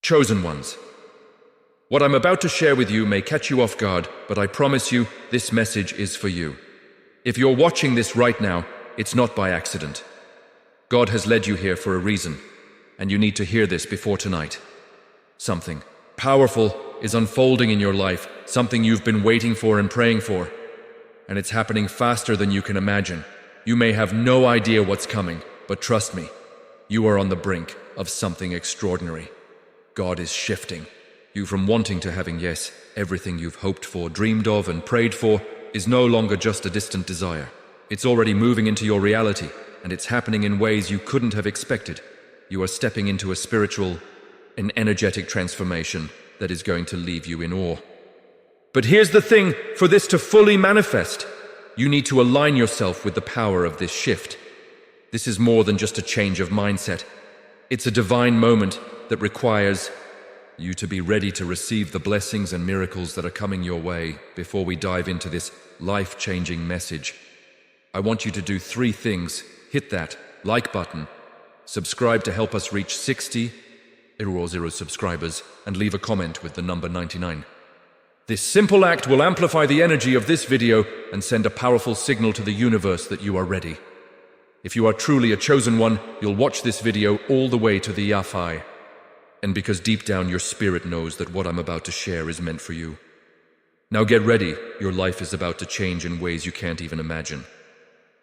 Chosen ones. What I'm about to share with you may catch you off guard, but I promise you this message is for you. If you're watching this right now, it's not by accident. God has led you here for a reason, and you need to hear this before tonight. Something powerful is unfolding in your life, something you've been waiting for and praying for, and it's happening faster than you can imagine. You may have no idea what's coming, but trust me, you are on the brink of something extraordinary. God is shifting you from wanting to having, yes, everything you've hoped for, dreamed of, and prayed for is no longer just a distant desire. It's already moving into your reality, and it's happening in ways you couldn't have expected. You are stepping into a spiritual, an energetic transformation that is going to leave you in awe. But here's the thing, for this to fully manifest, you need to align yourself with the power of this shift. This is more than just a change of mindset. It's a divine moment that requires you to be ready to receive the blessings and miracles that are coming your way. Before we dive into this life-changing message, I want you to do 3 things. Hit that like button, subscribe to help us reach 60 subscribers, and leave a comment with the number 99. This simple act will amplify the energy of this video and send a powerful signal to the universe that you are ready. If you are truly a chosen one, you'll watch this video all the way to the Yafai. And because deep down your spirit knows that what I'm about to share is meant for you. Now get ready, your life is about to change in ways you can't even imagine.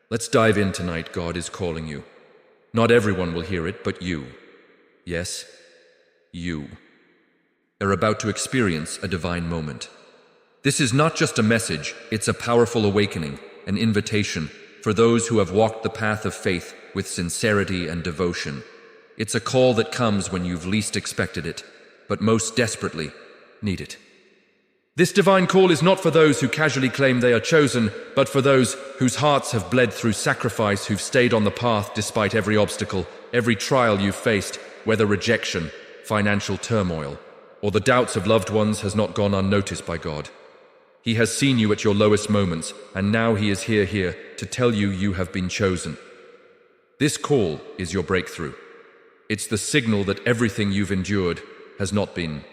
Let's dive in tonight. God is calling you. Not everyone will hear it, but you. Yes, you are about to experience a divine moment. This is not just a message, it's a powerful awakening, an invitation for those who have walked the path of faith with sincerity and devotion. It's a call that comes when you've least expected it, but most desperately need it. This divine call is not for those who casually claim they are chosen, but for those whose hearts have bled through sacrifice, who've stayed on the path despite every obstacle, every trial you've faced, whether rejection, financial turmoil, or the doubts of loved ones has not gone unnoticed by God. He has seen you at your lowest moments, and now He is here to tell you you have been chosen. This call is your breakthrough. It's the signal that everything you've endured has not been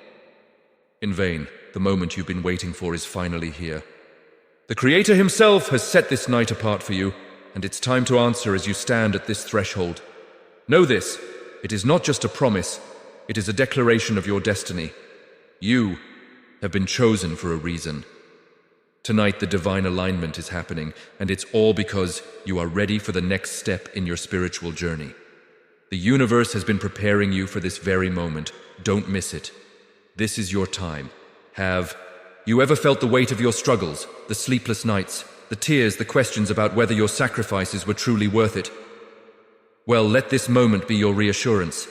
in vain. The moment you've been waiting for is finally here. The Creator Himself has set this night apart for you, and it's time to answer as you stand at this threshold. Know this, it is not just a promise, it is a declaration of your destiny. You have been chosen for a reason. Tonight the divine alignment is happening, and it's all because you are ready for the next step in your spiritual journey. The universe has been preparing you for this very moment. Don't miss it. This is your time. Have you ever felt the weight of your struggles, the sleepless nights, the tears, the questions about whether your sacrifices were truly worth it? Well, let this moment be your reassurance.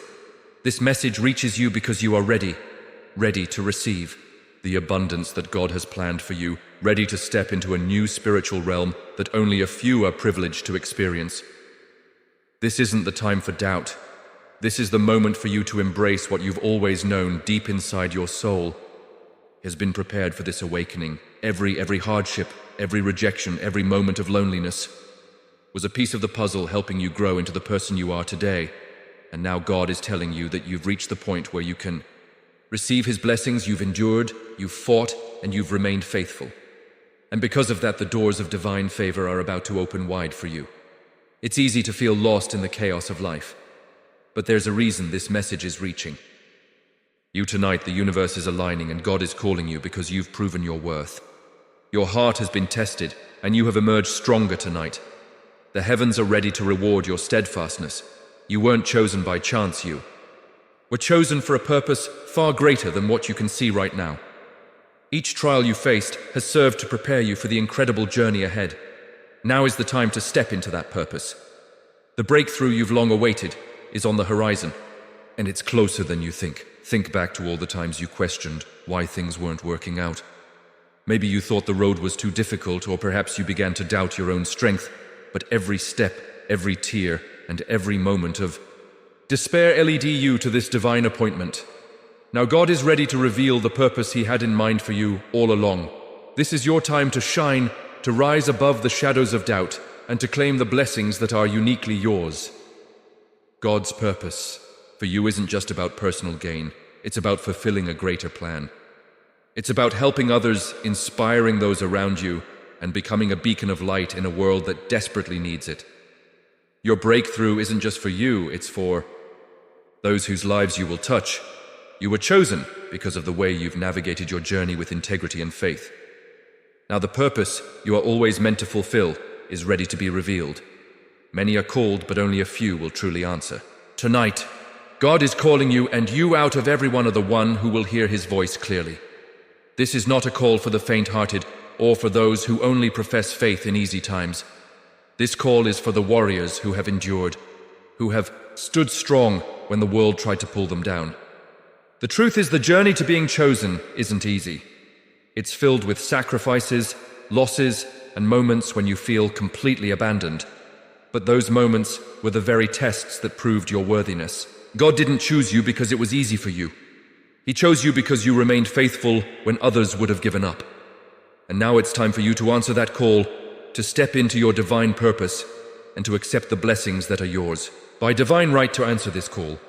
This message reaches you because you are ready to receive the abundance that God has planned for you, ready to step into a new spiritual realm that only a few are privileged to experience. This isn't the time for doubt. This is the moment for you to embrace what you've always known deep inside your soul. Has been prepared for this awakening. Every hardship, every rejection, every moment of loneliness was a piece of the puzzle helping you grow into the person you are today. And now God is telling you that you've reached the point where you can receive His blessings. You've endured, you've fought, and you've remained faithful. And because of that, the doors of divine favor are about to open wide for you. It's easy to feel lost in the chaos of life, but there's a reason this message is reaching you tonight. The universe is aligning, and God is calling you because you've proven your worth. Your heart has been tested, and you have emerged stronger tonight. The heavens are ready to reward your steadfastness. You weren't chosen by chance. You were chosen for a purpose far greater than what you can see right now. Each trial you faced has served to prepare you for the incredible journey ahead. Now is the time to step into that purpose. The breakthrough you've long awaited is on the horizon, and it's closer than you think. Think back to all the times you questioned why things weren't working out. Maybe you thought the road was too difficult, or perhaps you began to doubt your own strength, but every step, every tear, and every moment of despair led you to this divine appointment. Now God is ready to reveal the purpose He had in mind for you all along. This is your time to shine, to rise above the shadows of doubt, and to claim the blessings that are uniquely yours. God's purpose for you isn't just about personal gain. It's about fulfilling a greater plan. It's about helping others, inspiring those around you, and becoming a beacon of light in a world that desperately needs it. Your breakthrough isn't just for you, it's for those whose lives you will touch. You were chosen because of the way you've navigated your journey with integrity and faith. Now the purpose you are always meant to fulfill is ready to be revealed. Many are called, but only a few will truly answer. Tonight, God is calling you, and you out of everyone are the one who will hear his voice clearly. This is not a call for the faint-hearted or for those who only profess faith in easy times. This call is for the warriors who have endured, who have stood strong when the world tried to pull them down. The truth is, the journey to being chosen isn't easy. It's filled with sacrifices, losses, and moments when you feel completely abandoned. But those moments were the very tests that proved your worthiness. God didn't choose you because it was easy for you. He chose you because you remained faithful when others would have given up. And now it's time for you to answer that call, to step into your divine purpose, and to accept the blessings that are yours. By divine right to answer this call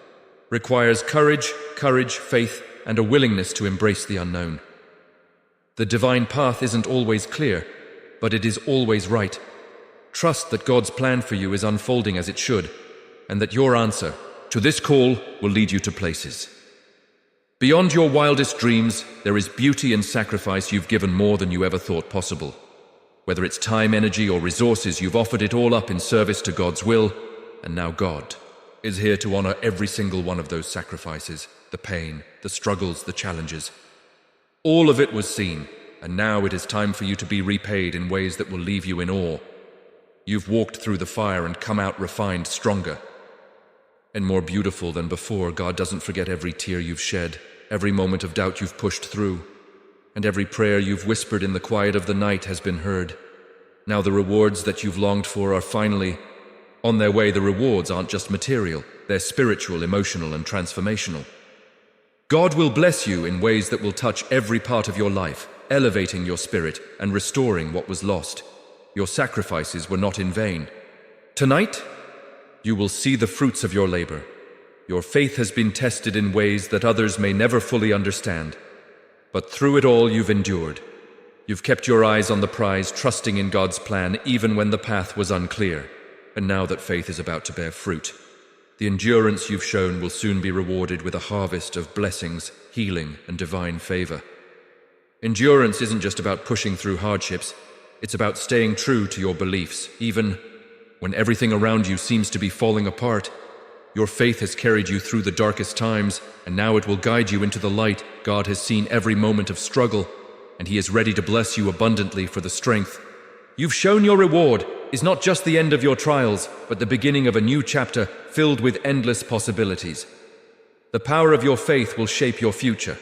requires courage, faith, and a willingness to embrace the unknown. The divine path isn't always clear, but it is always right. Trust that God's plan for you is unfolding as it should, and that your answer to this call will lead you to places. Beyond your wildest dreams, there is beauty and sacrifice you've given more than you ever thought possible. Whether it's time, energy, or resources, you've offered it all up in service to God's will, and now God is here to honor every single one of those sacrifices, the pain, the struggles, the challenges. All of it was seen, and now it is time for you to be repaid in ways that will leave you in awe. You've walked through the fire and come out refined, stronger, and more beautiful than before. God doesn't forget every tear you've shed, every moment of doubt you've pushed through, and every prayer you've whispered in the quiet of the night has been heard. Now the rewards that you've longed for are finally on their way. The rewards aren't just material, they're spiritual, emotional, and transformational. God will bless you in ways that will touch every part of your life, elevating your spirit and restoring what was lost. Your sacrifices were not in vain. Tonight, you will see the fruits of your labor. Your faith has been tested in ways that others may never fully understand. But through it all, you've endured. You've kept your eyes on the prize, trusting in God's plan, even when the path was unclear. And now that faith is about to bear fruit, the endurance you've shown will soon be rewarded with a harvest of blessings, healing, and divine favor. Endurance isn't just about pushing through hardships. It's about staying true to your beliefs, even when everything around you seems to be falling apart. Your faith has carried you through the darkest times, and now it will guide you into the light. God has seen every moment of struggle, and He is ready to bless you abundantly for the strength you've shown. Your reward is not just the end of your trials, but the beginning of a new chapter filled with endless possibilities. The power of your faith will shape your future,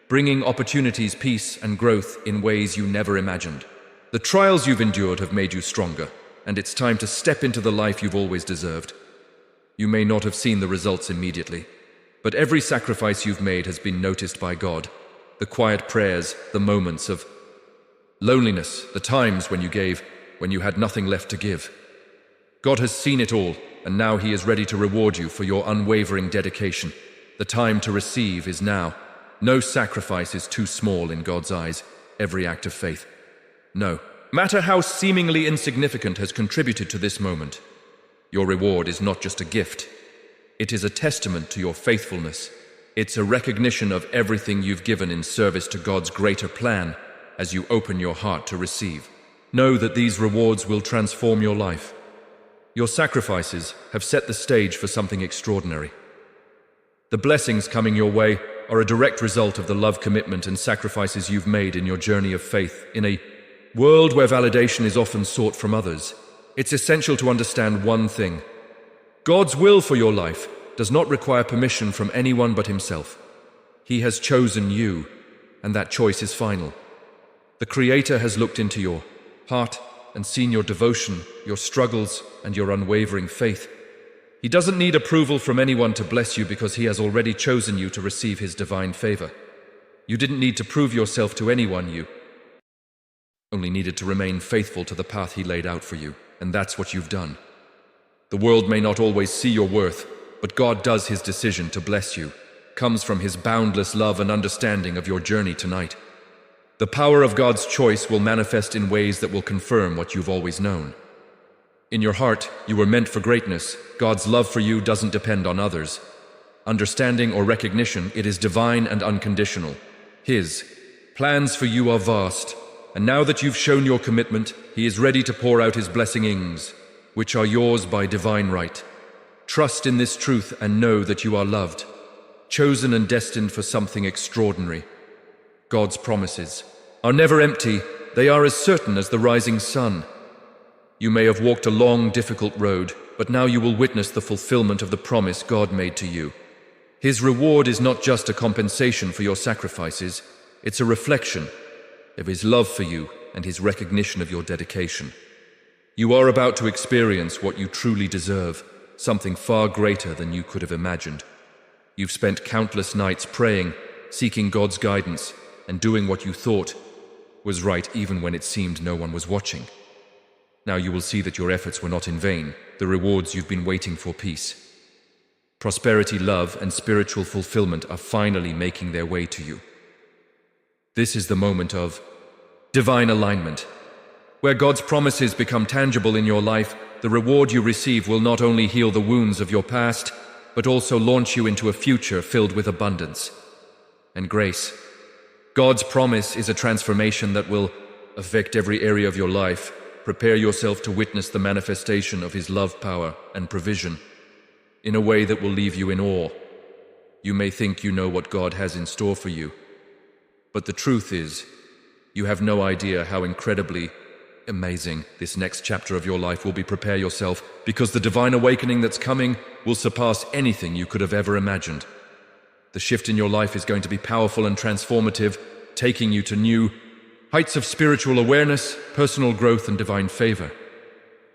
bringing opportunities, peace, and growth in ways you never imagined. The trials you've endured have made you stronger, and it's time to step into the life you've always deserved. You may not have seen the results immediately, but every sacrifice you've made has been noticed by God. The quiet prayers, the moments of loneliness, the times when you gave, when you had nothing left to give. God has seen it all, and now He is ready to reward you for your unwavering dedication. The time to receive is now. No sacrifice is too small in God's eyes. Every act of faith, no matter how seemingly insignificant, has contributed to this moment. Your reward is not just a gift. It is a testament to your faithfulness. It's a recognition of everything you've given in service to God's greater plan. As you open your heart to receive, know that these rewards will transform your life. Your sacrifices have set the stage for something extraordinary. The blessings coming your way are a direct result of the love, commitment, and sacrifices you've made in your journey of faith. In a world where validation is often sought from others, it's essential to understand one thing. God's will for your life does not require permission from anyone but Himself. He has chosen you, and that choice is final. The Creator has looked into your heart and seen your devotion, your struggles, and your unwavering faith. He doesn't need approval from anyone to bless you because He has already chosen you to receive His divine favor. You didn't need to prove yourself to anyone. You only needed to remain faithful to the path He laid out for you, and that's what you've done. The world may not always see your worth, but God does His decision to bless you. comes from his boundless love and understanding of your journey tonight. The power of God's choice will manifest in ways that will confirm what you've always known. In your heart, you were meant for greatness. God's love for you doesn't depend on others. Understanding or recognition, it is divine and unconditional. His plans for you are vast, and now that you've shown your commitment, he is ready to pour out his blessings, which are yours by divine right. Trust in this truth and know that you are loved, chosen and destined for something extraordinary. God's promises are never empty. They are as certain as the rising sun. You may have walked a long, difficult road, but now you will witness the fulfillment of the promise God made to you. His reward is not just a compensation for your sacrifices, it's a reflection of his love for you and his recognition of your dedication. You are about to experience what you truly deserve, something far greater than you could have imagined. You've spent countless nights praying, seeking God's guidance, and doing what you thought was right even when it seemed no one was watching. Now you will see that your efforts were not in vain, the rewards you've been waiting for. Peace, prosperity, love, and spiritual fulfillment are finally making their way to you. This is the moment of divine alignment. Where God's promises become tangible in your life, the reward you receive will not only heal the wounds of your past, but also launch you into a future filled with abundance and grace. God's promise is a transformation that will affect every area of your life. Prepare yourself to witness the manifestation of his love, power, and provision in a way that will leave you in awe. You may think you know what God has in store for you, but the truth is, you have no idea how incredibly amazing this next chapter of your life will be. Prepare yourself, because the divine awakening that's coming will surpass anything you could have ever imagined. The shift in your life is going to be powerful and transformative, taking you to new heights of spiritual awareness, personal growth, and divine favor.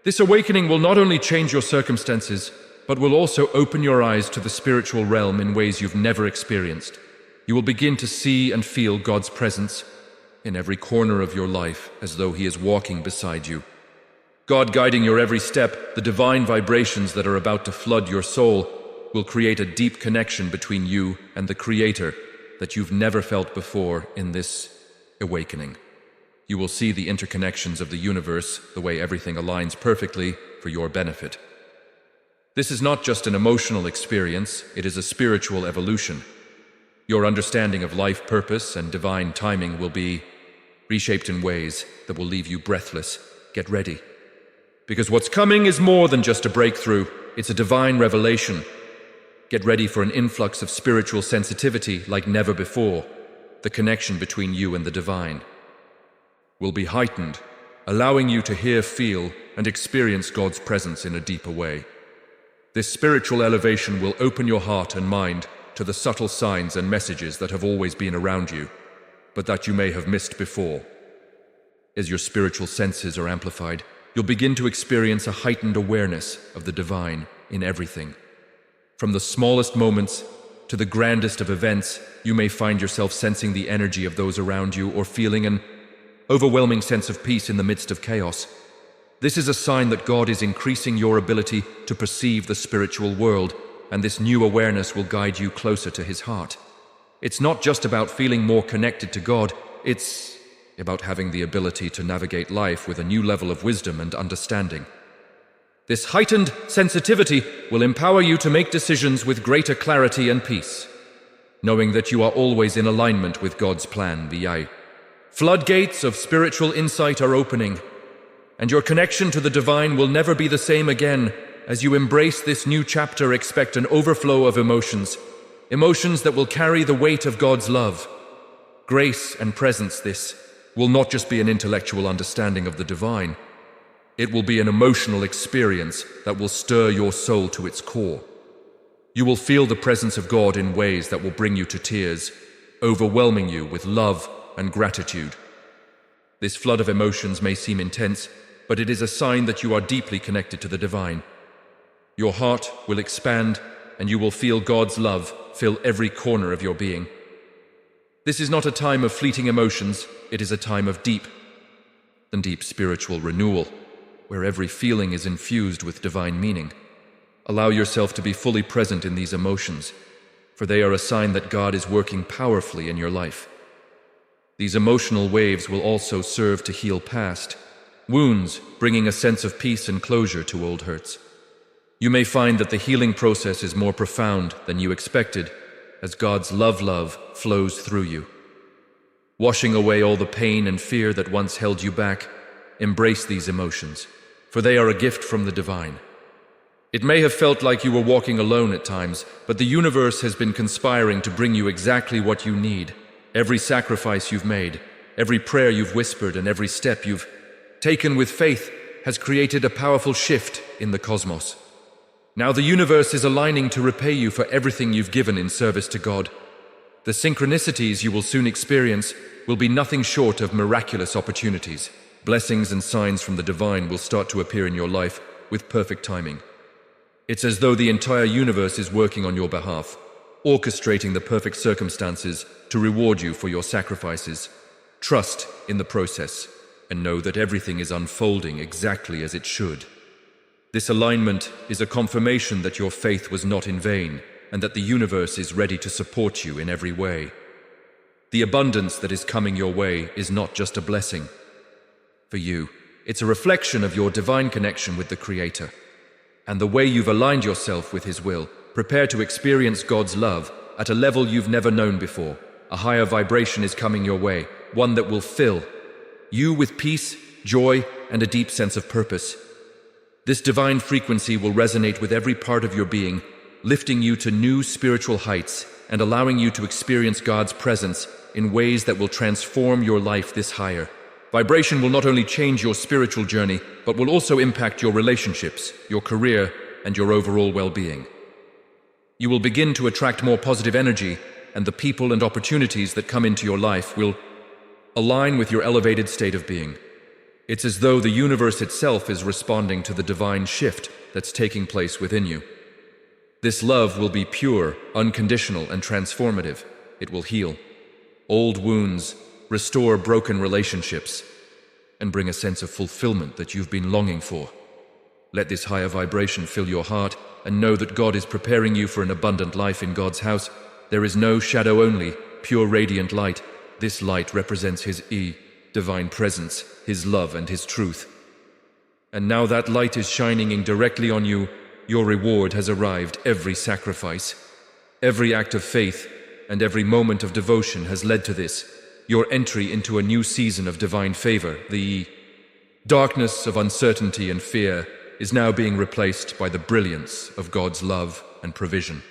This awakening will not only change your circumstances, but will also open your eyes to the spiritual realm in ways you've never experienced. You will begin to see and feel God's presence in every corner of your life, as though he is walking beside you. God guiding your every step, the divine vibrations that are about to flood your soul will create a deep connection between you and the Creator that you've never felt before in this awakening. You will see the interconnections of the universe, the way everything aligns perfectly for your benefit. This is not just an emotional experience, it is a spiritual evolution. Your understanding of life purpose and divine timing will be reshaped in ways that will leave you breathless. Get ready. Because what's coming is more than just a breakthrough, it's a divine revelation. Get ready for an influx of spiritual sensitivity like never before. The connection between you and the divine will be heightened, allowing you to hear, feel, and experience God's presence in a deeper way. This spiritual elevation will open your heart and mind to the subtle signs and messages that have always been around you, but that you may have missed before. As your spiritual senses are amplified, you'll begin to experience a heightened awareness of the divine in everything. From the smallest moments to the grandest of events, you may find yourself sensing the energy of those around you or feeling an overwhelming sense of peace in the midst of chaos. This is a sign that God is increasing your ability to perceive the spiritual world, and this new awareness will guide you closer to his heart. It's not just about feeling more connected to God, it's about having the ability to navigate life with a new level of wisdom and understanding. This heightened sensitivity will empower you to make decisions with greater clarity and peace, knowing that you are always in alignment with God's plan. Floodgates of spiritual insight are opening, and your connection to the divine will never be the same again. As you embrace this new chapter, expect an overflow of emotions that will carry the weight of God's love, grace, and presence. This will not just be an intellectual understanding of the divine. It will be an emotional experience that will stir your soul to its core. You will feel the presence of God in ways that will bring you to tears, overwhelming you with love and gratitude. This flood of emotions may seem intense, but it is a sign that you are deeply connected to the divine. Your heart will expand, and you will feel God's love fill every corner of your being. This is not a time of fleeting emotions, it is a time of deep spiritual renewal, where every feeling is infused with divine meaning. Allow yourself to be fully present in these emotions, for they are a sign that God is working powerfully in your life. These emotional waves will also serve to heal past wounds, bringing a sense of peace and closure to old hurts. You may find that the healing process is more profound than you expected as God's love flows through you. Washing away all the pain and fear that once held you back, embrace these emotions, for they are a gift from the divine. It may have felt like you were walking alone at times, but the universe has been conspiring to bring you exactly what you need. Every sacrifice you've made, every prayer you've whispered, and every step you've taken with faith has created a powerful shift in the cosmos. Now the universe is aligning to repay you for everything you've given in service to God. The synchronicities you will soon experience will be nothing short of miraculous opportunities. Blessings and signs from the divine will start to appear in your life with perfect timing. It's as though the entire universe is working on your behalf, orchestrating the perfect circumstances to reward you for your sacrifices. Trust in the process and know that everything is unfolding exactly as it should. This alignment is a confirmation that your faith was not in vain and that the universe is ready to support you in every way. The abundance that is coming your way is not just a blessing for you, it's a reflection of your divine connection with the Creator. And the way you've aligned yourself with His will, prepare to experience God's love at a level you've never known before. A higher vibration is coming your way, one that will fill you with peace, joy, and a deep sense of purpose. This divine frequency will resonate with every part of your being, lifting you to new spiritual heights and allowing you to experience God's presence in ways that will transform your life this higher. Vibration will not only change your spiritual journey, but will also impact your relationships, your career, and your overall well-being. You will begin to attract more positive energy, and the people and opportunities that come into your life will align with your elevated state of being. It's as though the universe itself is responding to the divine shift that's taking place within you. This love will be pure, unconditional, and transformative. It will heal old wounds, restore broken relationships, and bring a sense of fulfillment that you've been longing for. Let this higher vibration fill your heart and know that God is preparing you for an abundant life in God's house. There is no shadow, only pure radiant light. This light represents His divine presence, His love, and His truth. And now that light is shining directly on you. Your reward has arrived. Every sacrifice, every act of faith, and every moment of devotion has led to this, your entry into a new season of divine favor. The darkness of uncertainty and fear is now being replaced by the brilliance of God's love and provision.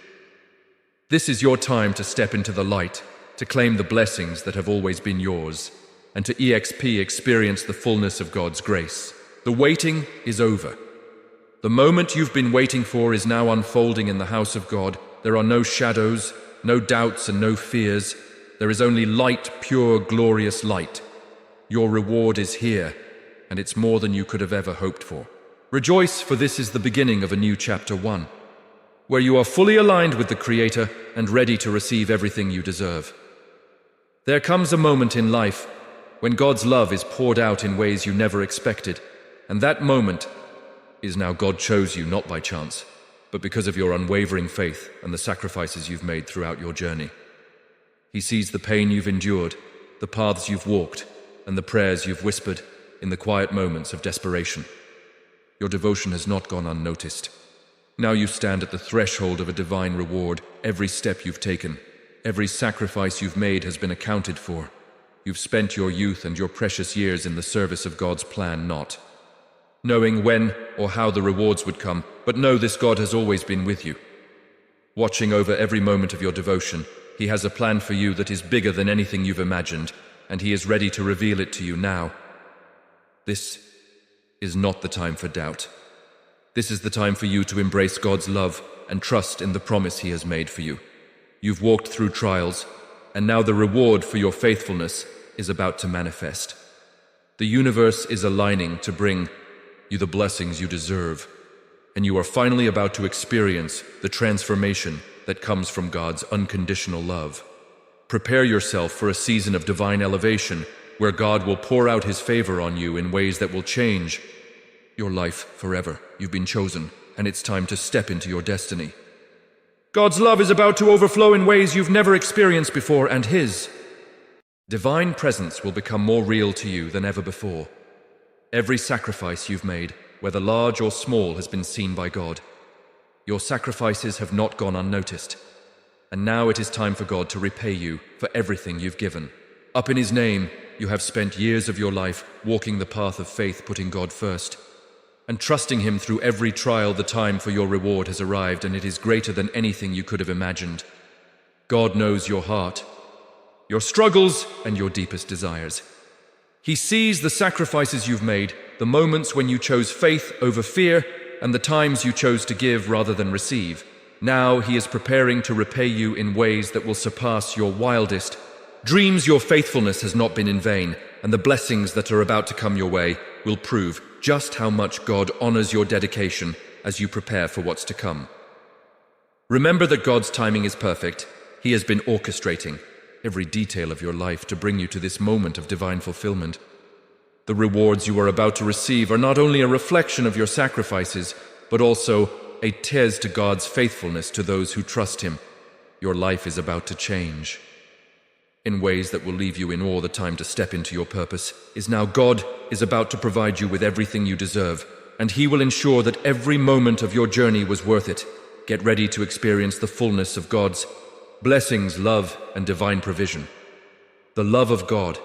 This is your time to step into the light, to claim the blessings that have always been yours, and to experience the fullness of God's grace. The waiting is over. The moment you've been waiting for is now unfolding in the house of God. There are no shadows, no doubts, and no fears. There is only light, pure, glorious light. Your reward is here, and it's more than you could have ever hoped for. Rejoice, for this is the beginning of a new chapter 1, where you are fully aligned with the Creator and ready to receive everything you deserve. There comes a moment in life when God's love is poured out in ways you never expected, and that moment is now. God chose you not by chance, but because of your unwavering faith and the sacrifices you've made throughout your journey. He sees the pain you've endured, the paths you've walked, and the prayers you've whispered in the quiet moments of desperation. Your devotion has not gone unnoticed. Now you stand at the threshold of a divine reward. Every step you've taken, every sacrifice you've made has been accounted for. You've spent your youth and your precious years in the service of God's plan, not knowing when or how the rewards would come, but know this: God has always been with you, watching over every moment of your devotion. He has a plan for you that is bigger than anything you've imagined, and He is ready to reveal it to you now. This is not the time for doubt. This is the time for you to embrace God's love and trust in the promise He has made for you. You've walked through trials, and now the reward for your faithfulness is about to manifest. The universe is aligning to bring you the blessings you deserve, and you are finally about to experience the transformation that comes from God's unconditional love. Prepare yourself for a season of divine elevation where God will pour out His favor on you in ways that will change your life forever. You've been chosen, and it's time to step into your destiny. God's love is about to overflow in ways you've never experienced before, and His divine presence will become more real to you than ever before. Every sacrifice you've made, whether large or small, has been seen by God. Your sacrifices have not gone unnoticed. And now it is time for God to repay you for everything you've given. Up in His name, you have spent years of your life walking the path of faith, putting God first, and trusting Him through every trial. The time for your reward has arrived, and it is greater than anything you could have imagined. God knows your heart, your struggles, and your deepest desires. He sees the sacrifices you've made, the moments when you chose faith over fear, and the times you chose to give rather than receive. Now He is preparing to repay you in ways that will surpass your wildest dreams. Your faithfulness has not been in vain, and the blessings that are about to come your way will prove just how much God honors your dedication as you prepare for what's to come. Remember that God's timing is perfect. He has been orchestrating every detail of your life to bring you to this moment of divine fulfillment. The rewards you are about to receive are not only a reflection of your sacrifices, but also a test to God's faithfulness to those who trust Him. Your life is about to change in ways that will leave you in awe. The time to step into your purpose is now. God is about to provide you with everything you deserve, and He will ensure that every moment of your journey was worth it. Get ready to experience the fullness of God's blessings, love, and divine provision. The love of God.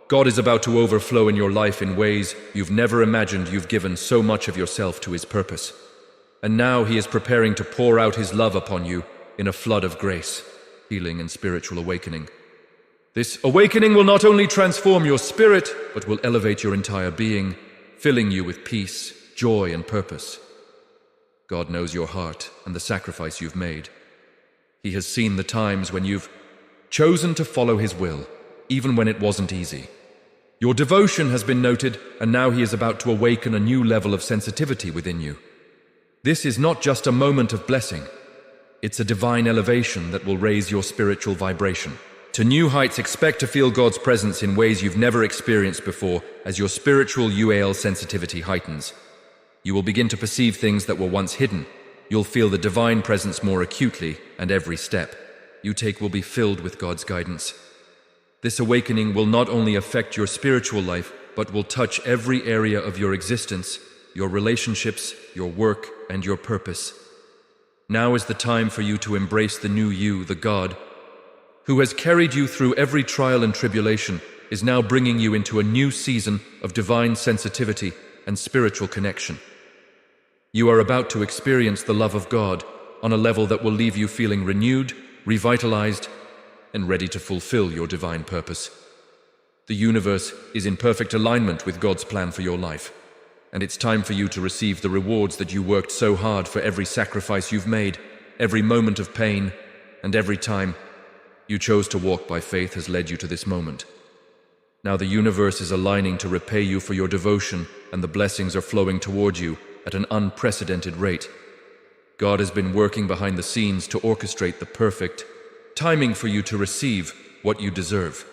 God is about to overflow in your life in ways you've never imagined. You've given so much of yourself to His purpose, and now He is preparing to pour out His love upon you in a flood of grace, healing, and spiritual awakening. This awakening will not only transform your spirit, but will elevate your entire being, filling you with peace, joy, and purpose. God knows your heart and the sacrifice you've made. He has seen the times when you've chosen to follow His will, even when it wasn't easy. Your devotion has been noted, and now He is about to awaken a new level of sensitivity within you. This is not just a moment of blessing. It's a divine elevation that will raise your spiritual vibration to new heights. Expect to feel God's presence in ways you've never experienced before as your spiritual UAL sensitivity heightens. You will begin to perceive things that were once hidden. You'll feel the divine presence more acutely, and every step you take will be filled with God's guidance. This awakening will not only affect your spiritual life, but will touch every area of your existence, your relationships, your work, and your purpose. Now is the time for you to embrace the new you. The God who has carried you through every trial and tribulation is now bringing you into a new season of divine sensitivity and spiritual connection. You are about to experience the love of God on a level that will leave you feeling renewed, revitalized, and ready to fulfill your divine purpose. The universe is in perfect alignment with God's plan for your life, and it's time for you to receive the rewards that you worked so hard for. Every sacrifice you've made, every moment of pain, and every time you chose to walk by faith has led you to this moment. Now the universe is aligning to repay you for your devotion, and the blessings are flowing toward you at an unprecedented rate. God has been working behind the scenes to orchestrate the perfect timing for you to receive what you deserve.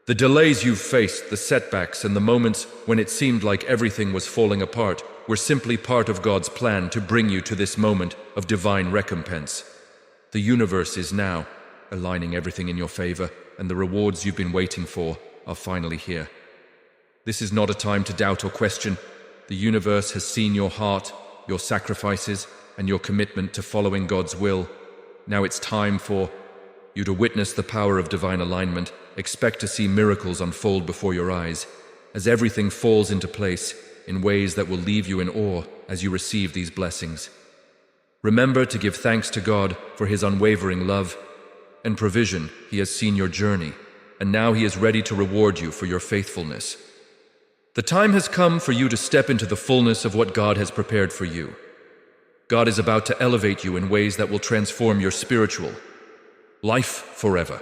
The delays you've faced, the setbacks, and the moments when it seemed like everything was falling apart were simply part of God's plan to bring you to this moment of divine recompense. The universe is now aligning everything in your favor, and the rewards you've been waiting for are finally here. This is not a time to doubt or question. The universe has seen your heart, your sacrifices, and your commitment to following God's will. Now it's time for you to witness the power of divine alignment. Expect to see miracles unfold before your eyes, as everything falls into place in ways that will leave you in awe as you receive these blessings. Remember to give thanks to God for His unwavering love and provision. He has seen your journey, and now He is ready to reward you for your faithfulness. The time has come for you to step into the fullness of what God has prepared for you. God is about to elevate you in ways that will transform your spiritual life forever.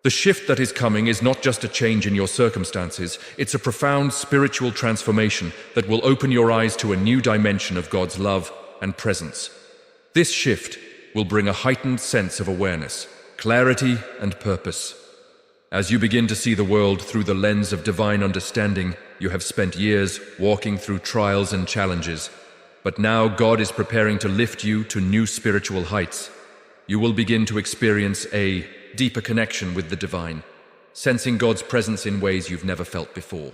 The shift that is coming is not just a change in your circumstances, it's a profound spiritual transformation that will open your eyes to a new dimension of God's love and presence. This shift will bring a heightened sense of awareness, clarity, and purpose. As you begin to see the world through the lens of divine understanding, you have spent years walking through trials and challenges. But now God is preparing to lift you to new spiritual heights. You will begin to experience a deeper connection with the divine, sensing God's presence in ways you've never felt before.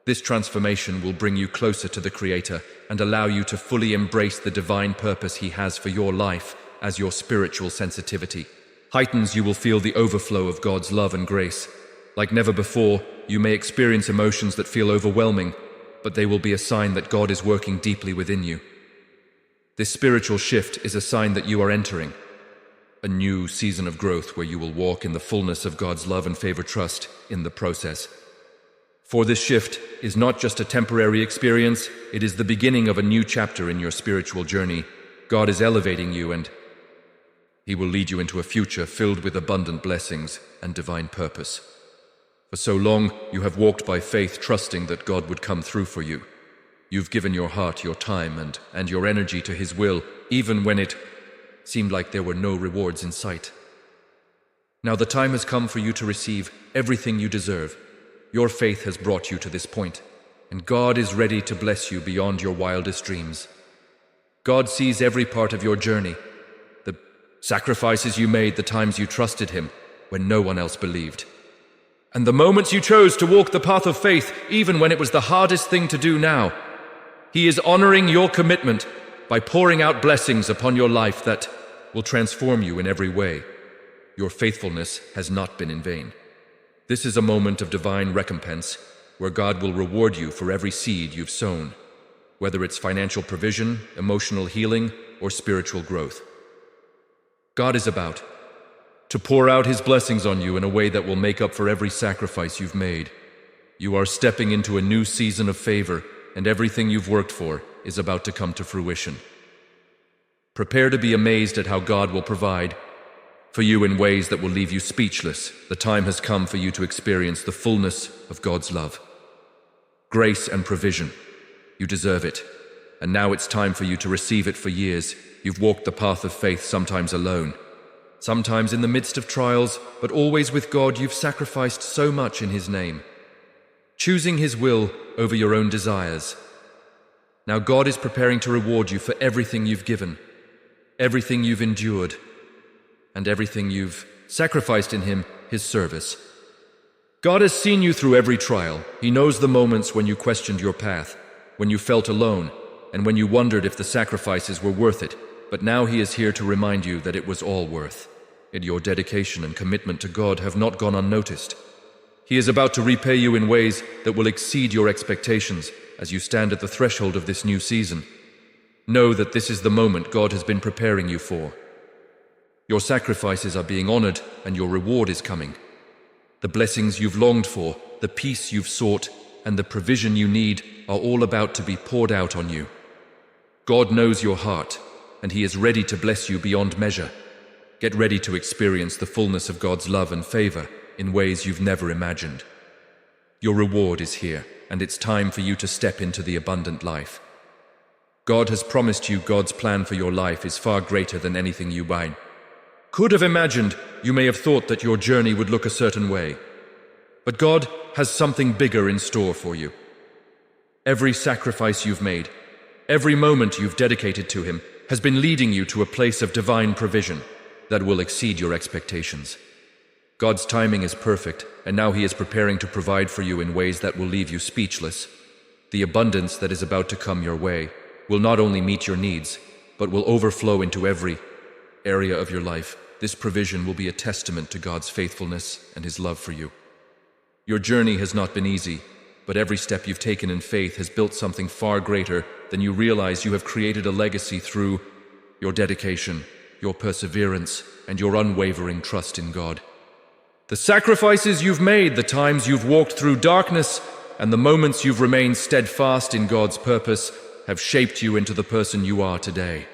This transformation will bring you closer to the Creator and allow you to fully embrace the divine purpose He has for your life as your spiritual sensitivity heightens. You will feel the overflow of God's love and grace. Like never before, you may experience emotions that feel overwhelming, but they will be a sign that God is working deeply within you. This spiritual shift is a sign that you are entering a new season of growth where you will walk in the fullness of God's love and favor. Trust in the process. For this shift is not just a temporary experience, it is the beginning of a new chapter in your spiritual journey. God is elevating you, and He will lead you into a future filled with abundant blessings and divine purpose. For so long, you have walked by faith, trusting that God would come through for you. You've given your heart, your time, and your energy to His will, even when it seemed like there were no rewards in sight. Now the time has come for you to receive everything you deserve. Your faith has brought you to this point, and God is ready to bless you beyond your wildest dreams. God sees every part of your journey, the sacrifices you made, the times you trusted Him when no one else believed, and the moments you chose to walk the path of faith even when it was the hardest thing to do. Now, He is honoring your commitment by pouring out blessings upon your life that will transform you in every way. Your faithfulness has not been in vain. This is a moment of divine recompense where God will reward you for every seed you've sown, whether it's financial provision, emotional healing, or spiritual growth. God is about to pour out His blessings on you in a way that will make up for every sacrifice you've made. You are stepping into a new season of favor, and everything you've worked for is about to come to fruition. Prepare to be amazed at how God will provide for you in ways that will leave you speechless. The time has come for you to experience the fullness of God's love, grace, and provision. You deserve it, and now it's time for you to receive it. For years, you've walked the path of faith, sometimes alone, sometimes in the midst of trials, but always with God. You've sacrificed so much in His name, choosing His will over your own desires. Now God is preparing to reward you for everything you've given, everything you've endured, and everything you've sacrificed in His service. God has seen you through every trial. He knows the moments when you questioned your path, when you felt alone, and when you wondered if the sacrifices were worth it. But now He is here to remind you that it was all worth it. Your dedication and commitment to God have not gone unnoticed. He is about to repay you in ways that will exceed your expectations as you stand at the threshold of this new season. Know that this is the moment God has been preparing you for. Your sacrifices are being honored, and your reward is coming. The blessings you've longed for, the peace you've sought, and the provision you need are all about to be poured out on you. God knows your heart, and He is ready to bless you beyond measure. Get ready to experience the fullness of God's love and favor in ways you've never imagined. Your reward is here, and it's time for you to step into the abundant life. God has promised you. God's plan for your life is far greater than anything you could have imagined. You may have thought that your journey would look a certain way, but God has something bigger in store for you. Every sacrifice you've made, every moment you've dedicated to Him, has been leading you to a place of divine provision that will exceed your expectations. God's timing is perfect, and now He is preparing to provide for you in ways that will leave you speechless. The abundance that is about to come your way will not only meet your needs, but will overflow into every area of your life. This provision will be a testament to God's faithfulness and His love for you. Your journey has not been easy, but every step you've taken in faith has built something far greater than you realize. You have created a legacy through your dedication, your perseverance, and your unwavering trust in God. The sacrifices you've made, the times you've walked through darkness, and the moments you've remained steadfast in God's purpose have shaped you into the person you are today.